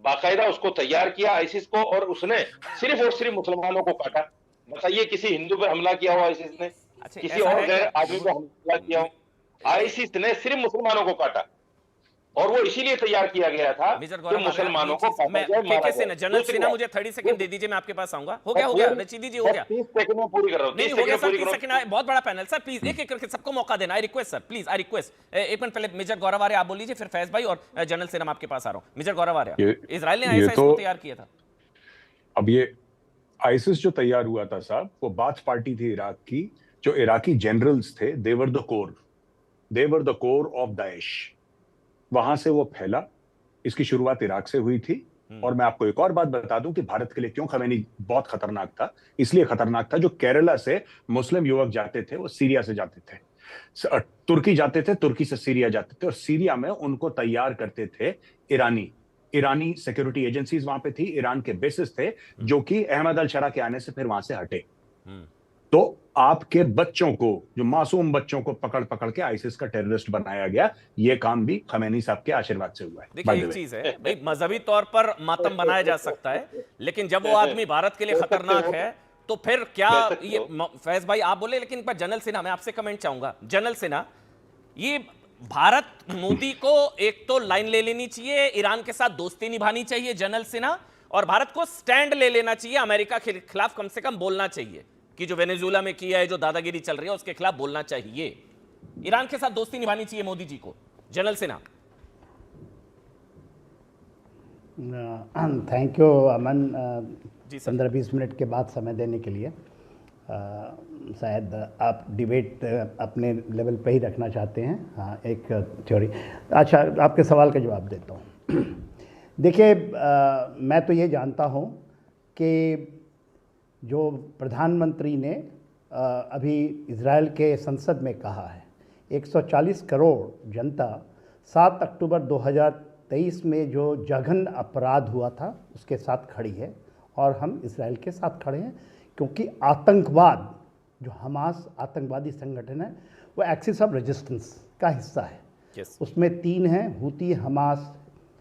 बाकायदा उसको तैयार किया आईसिस को, और उसने सिर्फ और सिर्फ मुसलमानों को काटा। बताइए किसी हिंदू पर हमला किया हो आईसिस ने? किसी और गैर आदमी पर हमला किया हो? आईसिस ने सिर्फ मुसलमानों को काटा, और वो इसीलिए तैयार किया गया था कि मुसलमानों को जनरल सिन्हा, मुझे 30 सेकंड दे दीजिए, मैं आपके पास आऊंगा। हो गया रचीदी जी, हो गया 30 सेकंड में पूरी कर रहा हूं। नहीं हो गया सर, 30 सेकंड, बहुत बड़ा पैनल सर, प्लीज एक एक करके सबको मौका देना। I request sir, please I request. एक मिनट पहले मेजर गौरव आर्य आप बोल लीजिए, फिर फैज भाई और जनरल सिन्हा आपके पास आ रहा हूं। मेजर गौरव आर्य, इजराइल ने आईएसआईएस को तैयार किया था। अब ये आईसिस जो तैयार हुआ था साहब, वो बाथ पार्टी थी इराक की। जो इराकी जनरल्स थे, देवर द कोर ऑफ दाइश। वहां से वो फैला। इसकी शुरुआत इराक से हुई थी। और मैं आपको एक और बात बता दूं कि भारत के लिए क्यों खमैनी बहुत खतरनाक था। इसलिए खतरनाक था, जो केरला से मुस्लिम युवक जाते थे वो सीरिया से जाते थे, तुर्की जाते थे, तुर्की से सीरिया जाते थे, और सीरिया में उनको तैयार करते थे ईरानी सिक्योरिटी एजेंसीज वहां पे थी, ईरान के बेसिस थे, जो कि अहमद अल शरा के आने से फिर वहां से हटे। तो आपके बच्चों को, जो मासूम बच्चों को पकड़ पकड़ के आईसिस का टेररिस्ट बनाया गया, ये काम भी खमैनी साहब के आशीर्वाद से हुआ है। देखिए एक चीज है भाई, मजहबी तौर पर मातम बनाया जा सकता है, लेकिन जब वो आदमी भारत के लिए खतरनाक है तो फिर क्या ये? फैज भाई आप बोले, लेकिन पर जनरल सिन्हा, मैं आपसे कमेंट चाहूंगा। जनरल सिन्हा, ये भारत मोदी को एक तो लाइन ले लेनी चाहिए, ईरान के साथ दोस्ती निभानी चाहिए जनरल सिन्हा, और भारत को स्टैंड ले लेना चाहिए, अमेरिका के खिलाफ कम से कम बोलना चाहिए कि जो वेनेजुएला में किया है, जो दादागिरी चल रही है, उसके खिलाफ बोलना चाहिए। ईरान के साथ दोस्ती निभानी चाहिए मोदी जी को। General Sinha. Thank you Aman, 15-20 minute के बाद समय देने के लिए। शायद आप डिबेट अपने लेवल पे ही रखना चाहते हैं। हाँ, एक थ्योरी। अच्छा, आपके सवाल का जवाब देता हूँ। देखिए, मैं तो ये जानता हूँ कि जो प्रधानमंत्री ने अभी इजराइल के संसद में कहा है, 140 करोड़ जनता 7 अक्टूबर 2023 में जो जघन्य अपराध हुआ था उसके साथ खड़ी है, और हम इजराइल के साथ खड़े हैं, क्योंकि आतंकवाद, जो हमास आतंकवादी संगठन है, वो एक्सिस ऑफ रेजिस्टेंस का हिस्सा है। उसमें 3 हैं, हूती, हमास,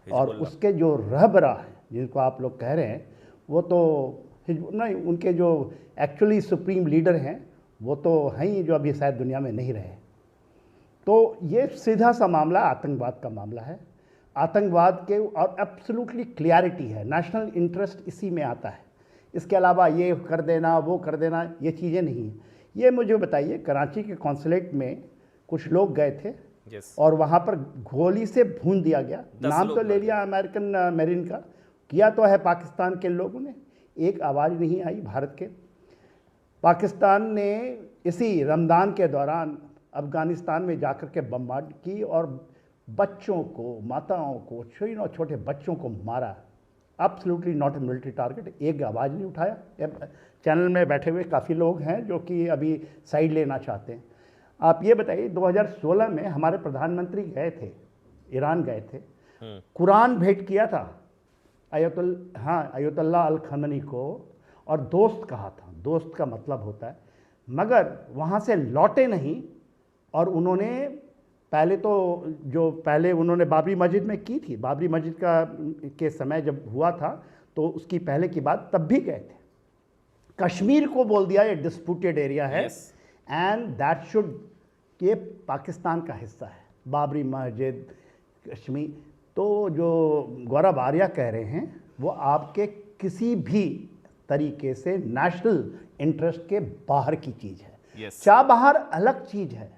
और उसके जो रहबरा हैं जिनको आप लोग कह रहे हैं, वो तो नहीं, उनके जो एक्चुअली सुप्रीम लीडर हैं वो तो हैं ही, जो अभी शायद दुनिया में नहीं रहे। तो ये सीधा सा मामला आतंकवाद का मामला है। आतंकवाद के, और एब्सोल्युटली क्लियरिटी है, नेशनल इंटरेस्ट इसी में आता है। इसके अलावा ये कर देना, वो कर देना, ये चीज़ें नहीं हैं। ये मुझे बताइए, कराची के कॉन्सुलेट में कुछ लोग गए थे और वहाँ पर गोली से भून दिया गया। नाम तो ले लिया अमेरिकन मेरीन का, किया तो है पाकिस्तान के लोगों ने, एक आवाज़ नहीं आई भारत के। पाकिस्तान ने इसी रमज़ान के दौरान अफ़गानिस्तान में जाकर के बमबार्ड की और बच्चों को, माताओं को, छोटे बच्चों को मारा। Absolutely not a military target. एक आवाज़ नहीं उठाया। चैनल में बैठे हुए काफ़ी लोग हैं जो कि अभी साइड लेना चाहते हैं। आप ये बताइए, 2016 में हमारे प्रधानमंत्री गए थे, ईरान गए थे, कुरान भेंट किया था अयतुल्लाह अल खमेनी को, और दोस्त कहा था। दोस्त का मतलब होता है, मगर वहाँ से लौटे नहीं। और उन्होंने पहले उन्होंने बाबरी मस्जिद में की थी। बाबरी मस्जिद के समय जब हुआ था तो उसकी पहले की बात, तब भी गए थे। कश्मीर को बोल दिया ये डिस्प्यूटेड एरिया है, एंड दैट शुड, ये पाकिस्तान का हिस्सा है, बाबरी मस्जिद, कश्मीर। तो जो गौरव आर्या कह रहे हैं वो आपके किसी भी तरीके से नेशनल इंटरेस्ट के बाहर की चीज़ है। चाबहार अलग चीज़ है।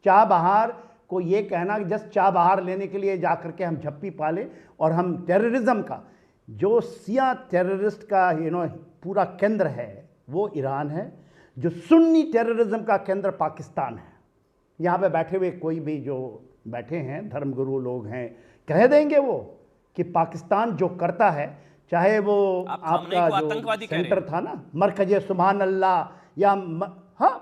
चाबहार को ये कहना कि जस्ट चाबहार लेने के लिए जाकर के हम झप्पी पाले, और हम टेररिज्म का, जो सिया टेररिस्ट का पूरा केंद्र है वो ईरान है, जो सुन्नी टेररिज्म का केंद्र पाकिस्तान है। यहाँ पे बैठे हुए कोई भी जो बैठे हैं धर्मगुरु लोग हैं, कह देंगे वो कि पाकिस्तान जो करता है, चाहे वो आपका जो सेंटर था ना, मरकज़ सुभान अल्लाह, या हाँ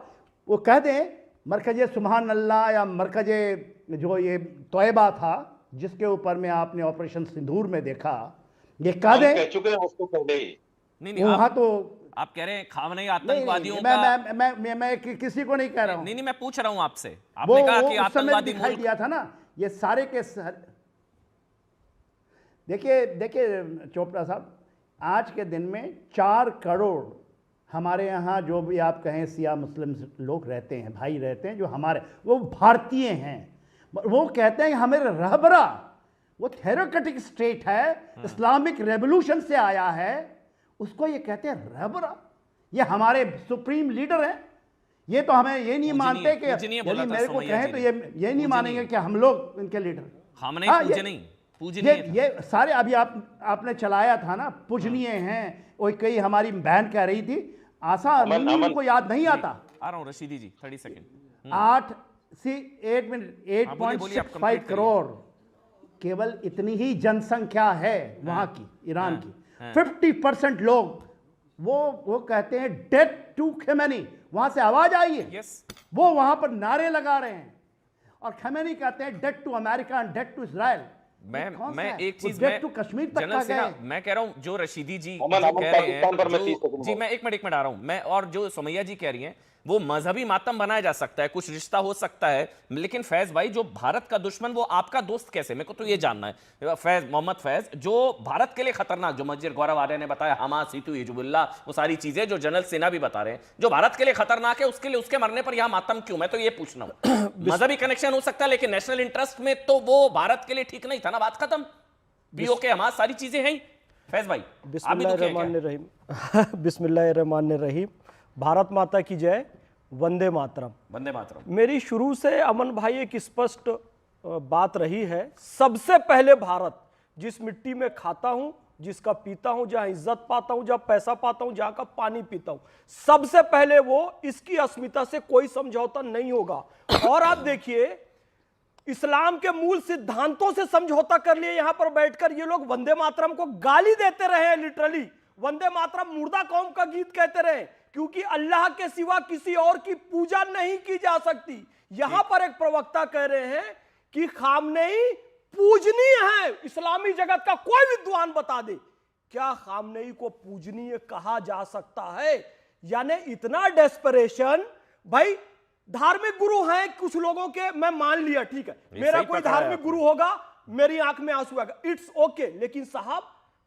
वो कह दें मरकज़ सुभान अल्लाह, या मरकज़ जो ये तोयबा था जिसके ऊपर में आपने ऑपरेशन सिंदूर में देखा, ये कह कह चुके हैं उसको पहले। नहीं वहां तो आप कह रहे हैं खामनेई आतंकवादियों का मैं किसी को नहीं कह रहा हूं। नहीं मैं पूछ रहा हूं आपसे, आपने कहा कि आतंकवादी दिखाई दिया था ना, ये सारे के देखिए चोपड़ा साहब, आज के दिन में 4 करोड़ हमारे यहाँ जो भी आप कहें सिया मुस्लिम लोग रहते हैं, भाई रहते हैं, जो हमारे वो भारतीय हैं, वो कहते हैं हमें रहबरा, वो थेरोक्रेटिक स्टेट है, इस्लामिक रेवोल्यूशन से आया है, उसको ये कहते हैं रहबरा, ये हमारे सुप्रीम लीडर हैं। ये तो हमें ये नहीं मानते कि यदि मेरे को कहें तो ये नहीं मानेंगे कि हम लोग इनके लीडर, हम नहीं पूजनीय ये सारे अभी आपने चलाया था ना, पूजनीय हैं। वो कई हमारी बहन कह रही थी, आशा उनको याद नहीं आता। आ रहा हूं रशीदी जी, 30 सेकंड। 8.65 करोड़ केवल इतनी ही जनसंख्या है वहां की, ईरान की। 50% लोग वो कहते हैं डेथ टू खमेनी, वहां से आवाज आई है, वो वहां पर नारे लगा रहे हैं, और खमेनी कहते हैं death to America and death to Israel. मैं एक चीज तो कश्मीर तक का गया। मैं कह रहा हूं जो रशीदी जी कह रहे हैं, जी मैं एक मिनट आ रहा हूं मैं, और जो सुमैया जी कह रही हैं वो मजहबी मातम बनाया जा सकता है, कुछ रिश्ता हो सकता है, लेकिन फैज भाई जो भारत का दुश्मन वो आपका दोस्त कैसे, मेरे को तो ये जानना है। फैज मोहम्मद फैज जो भारत के लिए खतरनाक, जो मस्जिद गौरव आर्य ने बताया, हमास, सीतू, हिजबुल्लाह, वो सारी चीजें जो जनरल सिन्हा भी बता रहे हैं, जो भारत के लिए खतरनाक है, उसके लिए उसके मरने पर यहां मातम क्यों? मैं तो ये पूछना हूं। मजहबी कनेक्शन हो सकता है, लेकिन नेशनल इंटरेस्ट में तो वो भारत के लिए ठीक नहीं था ना, बात खत्म। पीओके, हमास, सारी चीजें हैं। फैज भाई बिस्मिल्लाहिर्रहमानिर्रहीम, भारत माता की जय, वंदे मातरम। वंदे मातरम। मेरी शुरू से अमन भाई एक स्पष्ट बात रही है, सबसे पहले भारत, जिस मिट्टी में खाता हूं, जिसका पीता हूं, जहां इज्जत पाता हूं, जहां पैसा पाता हूं, जहां का पानी पीता हूं, सबसे पहले वो, इसकी अस्मिता से कोई समझौता नहीं होगा। और आप देखिए इस्लाम के मूल सिद्धांतों से समझौता कर लिए यहां पर बैठकर ये लोग वंदे मातरम को गाली देते रहे। लिटरली वंदे मातरम मुर्दा कौम का गीत कहते रहे, क्योंकि अल्लाह के सिवा किसी और की पूजा नहीं की जा सकती। यहां पर एक प्रवक्ता कह रहे हैं कि खामनेई पूजनीय है, इस्लामी जगत का कोई विद्वान बता दे क्या खामनेई को पूजनीय कहा जा सकता है? यानी इतना डेस्परेशन। भाई धार्मिक गुरु हैं कुछ लोगों के, मैं मान लिया, ठीक है, मेरा कोई धार्मिक गुरु होगा, मेरी आंख में आंसू आएगा, इट्स ओके, लेकिन साहब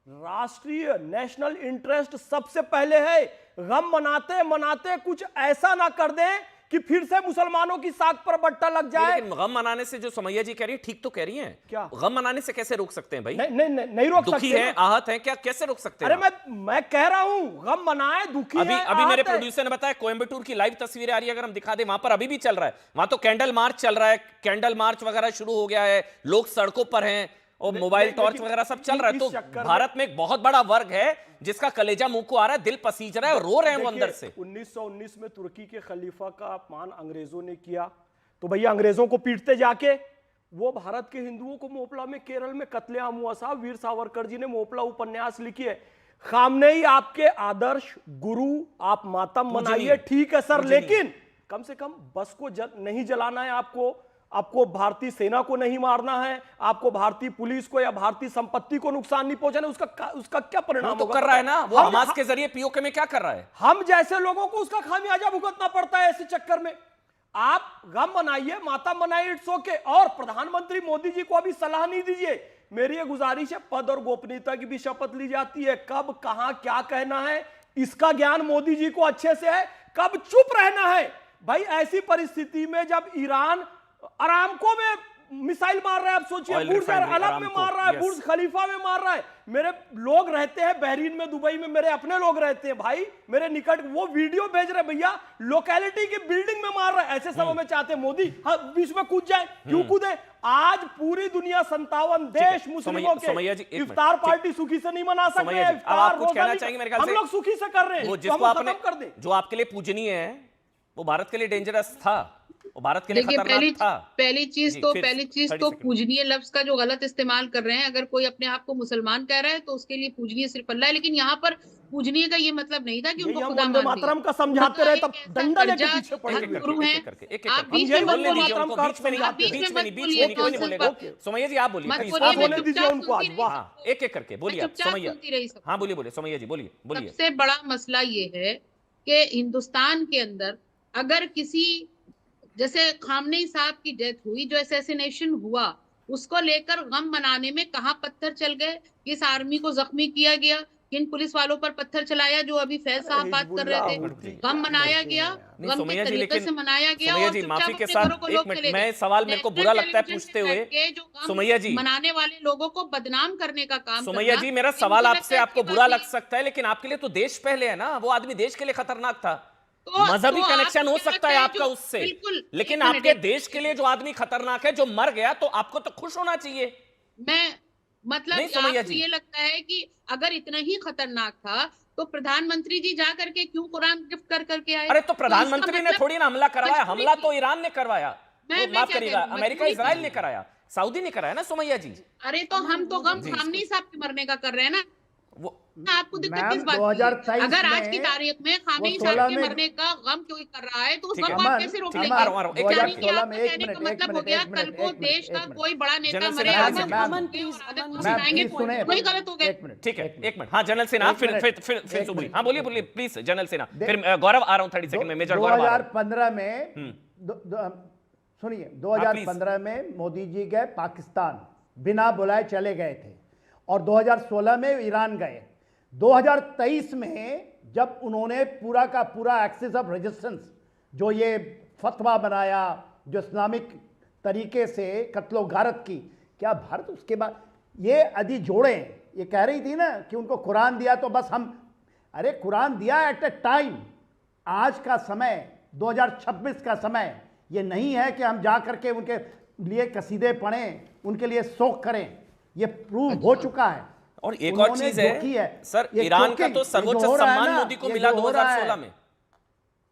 राष्ट्रीय नेशनल इंटरेस्ट सबसे पहले है। गम मनाते मनाते कुछ ऐसा ना कर दें कि फिर से मुसलमानों की साख पर बट्टा लग जाए। लेकिन गम मनाने से जो सुमैया जी कह रही है ठीक तो कह रही हैं, क्या गम मनाने से कैसे रोक सकते हैं भाई? नहीं रोक सकते। दुखी हैं, आहत हैं, क्या कैसे रोक सकते हैं? अरे मैं कह रहा हूं गम मनाए, दुखी हैं, अभी मेरे प्रोड्यूसर ने बताया कोयम्बटूर की लाइव तस्वीरें आ रही है, अगर हम दिखा दें, वहां पर अभी भी चल रहा है, वहां तो कैंडल मार्च चल रहा है, कैंडल मार्च वगैरह शुरू हो गया है, लोग सड़कों पर हैं और मोबाइल टॉर्च वगैरह सब चल रहा है। तो भारत में एक बहुत बड़ा वर्ग है जिसका कलेजा मुंह को आ रहा है, दिल पसीज रहा है और रो रहे हैं वो अंदर से। 1919 में तुर्की के खलीफा का अपमान अंग्रेजों ने किया, तो भैया अंग्रेजों को पीटते जाके वो भारत के हिंदुओं को मोपला में, केरल में कत्लेआम हुआ साहब। वीर सावरकर जी ने मोपला उपन्यास लिखी है। खामनेई आपके आदर्श गुरु, आप मातम मनाइए, ठीक है सर, लेकिन कम से कम बस को नहीं जलाना है आपको भारतीय सेना को नहीं मारना है, आपको भारतीय पुलिस को या भारतीय संपत्ति को नुकसान नहीं पहुंचाना। उसका क्या परिणाम तो कर रहा है ना वो, हमास के जरिए पीओके में क्या कर रहा है? हम जैसे लोगों को उसका खामियाजा भुगतना पड़ता है ऐसे चक्कर में। आप गम मनाइए, माता मनाइए, इट्स ओके। और प्रधानमंत्री मोदी जी को अभी सलाह नहीं दीजिए, मेरी ये गुजारिश है, पद और गोपनीयता की भी शपथ ली जाती है, कब कहां क्या कहना है इसका ज्ञान मोदी जी को अच्छे से है, कब चुप रहना है। भाई ऐसी परिस्थिति में जब ईरान अरामको में मिसाइल मार रहा है, आप सोचिए, बुर्ज अरब में मार रहा है, बुर्ज खलीफा में मार रहा है, मेरे लोग रहते हैं बहरीन में, दुबई में, मेरे अपने लोग रहते हैं भाई, मेरे निकट, वो वीडियो भेज रहे भैया, लोकेलिटी की बिल्डिंग में मार रहा है। ऐसे समय में चाहते मोदी बीच में कूद जाए, क्यों कूदे? आज पूरी दुनिया 57 देश मुस्लिमों के इफ्तार पार्टी सुखी से नहीं मना सकते, हम लोग सुखी से कर रहे हैं, जो आपके लिए पूजनीय है वो भारत के लिए डेंजरस था, वो भारत के लिए खतरनाक था। पहली चीज तो पूजनीय लफ्ज का जो गलत इस्तेमाल कर रहे हैं, अगर कोई अपने आप को मुसलमान कह रहा है तो उसके लिए पूजनीय सिर्फ अल्लाह है, लेकिन यहाँ पर पूजनीय का ये मतलब नहीं था कि उनको खुदा वंदे मान मातरम दिया। का समझाते रहे तब डंडा लेके पीछे पड़े गुरु हैं, आप बीच बीच में बोलने मत दीजिए बोलिए, उनको, बीच में नहीं, आप बीच में मत बोलिए, कोई नहीं बोलेगा। सोमैया जी आप बोलिए, मत प्लीज, बोलिए, आप मैं बोलिए दीजिए चुपचाप उनको आज, सुनती वाह। रही। एक एक करके बोलिए आप, चुपचाप सोमैया। सुनती रही सब। हाँ बोलिए बोलिए सोमैया जी, बोलिए बोलिए। सबसे बड़ा मसला ये है कि हिंदुस्तान के अंदर अगर किसी, जैसे खामनेई साहब की डेथ हुई, जो असैसिनेशन हुआ, उसको लेकर गम मनाने में कहाँ पत्थर चल गए, किस आर्मी को जख्मी किया गया, किन पुलिस वालों पर पत्थर चलाया, जो अभी फैज साहब बात कर रहे थे। गम मनाया गया, गम के तरीके से मनाया गया, सोमैया और जी माफी चुपचाप के अपने साथ घरों को एक लोग मिनट, चले मैं गए। सवाल मेरे को बुरा लगता है पूछते हुए, जो गम सोमैया जी मनाने वाले लोगों को बदनाम करने का काम सोमैया करना, जी मेरा इनको सवाल लगता आपसे है आपको कि बुरा बस लग सकता है, लेकिन आपके लिए तो देश पहले है ना, वो आदमी देश के लिए खतरनाक था। तो मजहबी कनेक्शन आपको हो क्या सकता है लगता आपका जो- उससे, बिल्कुल, लेकिन एक मिनट, आपके एक देश के लिए जो आदमी खतरनाक है, जो मर गया, तो आपको तो खुश होना चाहिए। मैं मतलब नहीं सोमैया आपको जी, ये लगता है कि अगर इतना ही खतरनाक था तो प्रधानमंत्री जी जा करके क्यों कुरान गिफ्ट कर करके आए? अरे तो प्रधानमंत्री ने मतलब थोड़ी ना हमला करवाया, मजबूरी हमला थी। तो ईरान ने करवाया, मैं माफ क्या करिएगा, कह रही हूँ, अमेरिका मजबूरी इजराइल थी। ने कराया, सऊदी ने कराया ना सोमैया जी। अरे तो हम तो गम खामनेई साहब के मरने का कर रहे हैं ना। वो आपको दिक्कत मैम, किस बात की 2023 है? अगर आज में की तारीख में खामनेई वो साहब 16 के में- मरने का गम क्यों कर रहा है, तो उस ठीक है, गम को आप अमन, कैसे रोक अमन, लेंगे? आ रहा हूँ, एक यानी मिनट, कि आपका एक कहने का मिनट, मतलब हो गया, कल को देश का कोई बड़ा नेता जनरल मरे, सेना, आदम मैम, अमन, को प्लीज, आदम अमन, को मैम, सिखाएंगे, प्लीज सुने, वही गलत हो गया। एक मिनट, ठीक है, एक मिनट, हाँ जनरल सेना, एक फिर मिनट, फिर एक सुबह, मिनट। हाँ बोलिए बोलिए प्लीज जनरल सेना, फिर गौरव आ रहा हूँ 30 सेकंड में, मेजर गौरव आ रहा हूँ। 2015 में सुनिए, 2015 में मोदी जी गए पाकिस्तान, बिना बुलाए चले गए थे, और 2016 में ईरान गए। 2023 में जब उन्होंने पूरा का पूरा एक्सिस ऑफ रेजिस्टेंस, जो ये फतवा बनाया, जो इस्लामिक तरीके से कत्लो गारत की, क्या भारत उसके बाद ये अदी जोड़े, ये कह रही थी ना कि उनको कुरान दिया तो बस हम, अरे कुरान दिया एट ए टाइम। आज का समय 2026 का समय ये नहीं है कि हम जा करके उनके लिए कसीदे पढ़ें, उनके लिए शोक करें, ये प्रूव हो चुका है। और एक और चीज है सर, ईरान का तो सर्वोच्च सम्मान मोदी को मिला 2016 में,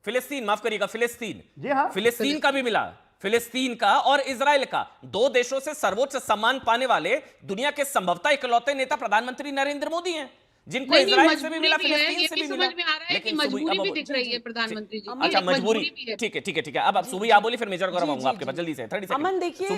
फिलिस्तीन, माफ करिएगा फिलिस्तीन, जी हाँ, फिलिस्तीन का भी मिला, फिलिस्तीन का और इजराइल का, दो देशों से सर्वोच्च सम्मान पाने वाले दुनिया के संभवतः इकलौते नेता प्रधानमंत्री नरेंद्र मोदी हैं, जिनको इजराइल से भी मिला, फिलिस्तीन से भी मिला। समझ में आ रहा है कि मजबूरी भी दिख रही है प्रधानमंत्री जी। अच्छा मजबूरी, ठीक है ठीक है ठीक है, अब सुबह आप बोलिए, फिर मेजर गौरव आऊंगा आपके पास जल्दी से 30 सेकंड। अमन देखिए,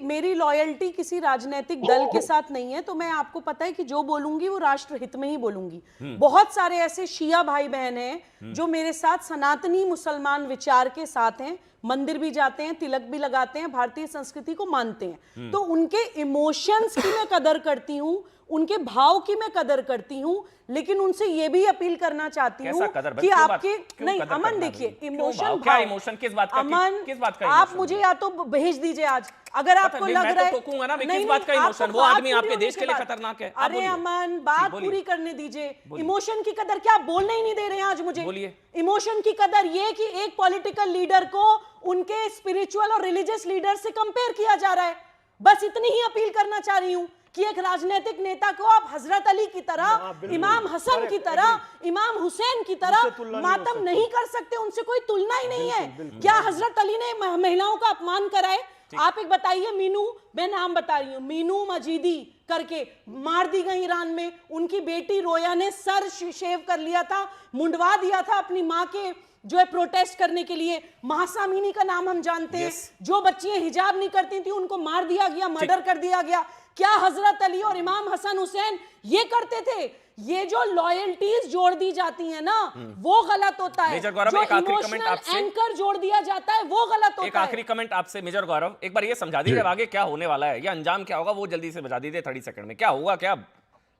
मेरी लॉयल्टी किसी राजनीतिक दल के साथ नहीं है, तो मैं आपको पता है कि जो बोलूंगी वो राष्ट्र हित में ही बोलूंगी। बहुत सारे ऐसे शिया भाई बहन हैं जो मेरे साथ सनातनी मुसलमान विचार के साथ हैं, मंदिर भी जाते हैं, तिलक भी लगाते हैं, भारतीय संस्कृति को मानते हैं, तो उनके इमोशंस की मैं कदर करती हूँ, उनके भाव की मैं कदर करती हूँ, लेकिन उनसे ये भी अपील करना चाहती हूँ कि आपके नहीं अमन देखिए, इमोशन, क्या इमोशन, किस बात का, अमन, किस बात का आप मुझे या तो भेज दीजिए आज, अगर आपको लग रहा है, मैं तो टोकूंगा ना, किस बात का इमोशन, वो आदमी आपके देश के लिए खतरनाक है। अरे अमन, बात पूरी करने दीजिए। इमोशन की कदर क्या, बोलने ही नहीं दे रहे हैं आज मुझे। बोलिए। इमोशन की कदर ये कि एक पॉलिटिकल लीडर को उनके स्पिरिचुअल और रिलीजियस लीडर से कंपेयर किया जा रहा है, बस इतनी ही अपील करना चाह रही हूं कि एक राजनीतिक नेता को आप हजरत अली की तरह, इमाम हसन की तरह, इमाम हुसैन की तरह मातम नहीं कर सकते, उनसे कोई तुलना ही नहीं है। क्या हजरत अली ने महिलाओं का अपमान करा है? आप एक बताइए, मीनू, मैं नाम बता रही हूँ, मीनू मजीदी करके मार दी गई ईरान में, उनकी बेटी रोया ने सर शेव कर लिया था, मुंडवा दिया था अपनी माँ के जो है प्रोटेस्ट करने के लिए। महासा अमीनी का नाम हम जानते हैं, जो बच्चियां हिजाब नहीं करती थी उनको मार दिया गया, मर्डर कर दिया गया। क्या हजरत अली और इमाम हसन हुसैन ये करते थे? ये जो लॉयल्टीज जोड़ दी जाती है ना, वो गलत होता है। जो इमोशनल एंकर जोड़ दिया जाता है वो गलत होता है। एक आखिरी कमेंट आपसे मेजर गौरव, एक बार ये समझा दीजिए आगे क्या होने वाला है, या अंजाम क्या होगा, वो जल्दी से बता दीजिए 30 सेकंड में, क्या होगा, क्या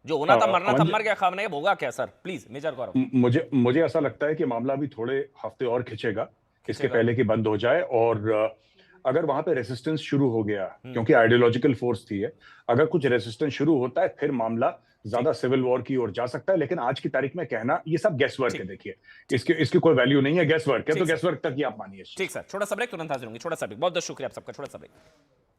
जो होना था मरना था मर गया, खामने होगा क्या सर, प्लीज मेजर गौरव। मुझे ऐसा लगता है कि मामला भी थोड़े हफ्ते और खिंचेगा, इसके पहले कि बंद हो जाए, और अगर वहां पे रेसिस्टेंस शुरू हो गया, क्योंकि आइडियोलॉजिकल फोर्स थी है, अगर कुछ रेसिस्टेंस शुरू होता है फिर मामला ज्यादा सिविल वॉर की ओर जा सकता है। लेकिन आज की तारीख में कहना ये सब गेस वर्क है, देखिए इसकी कोई वैल्यू नहीं है, गेस वर्क है, तो गेस वर्क तक ही आप मानिए। ठीक सर, छोटा सा ब्रेक, तुरंत हाजिर होंगे, छोटा सा ब्रेक। बहुत बहुत शुक्रिया आप सबका, छोटा सा ब्रेक।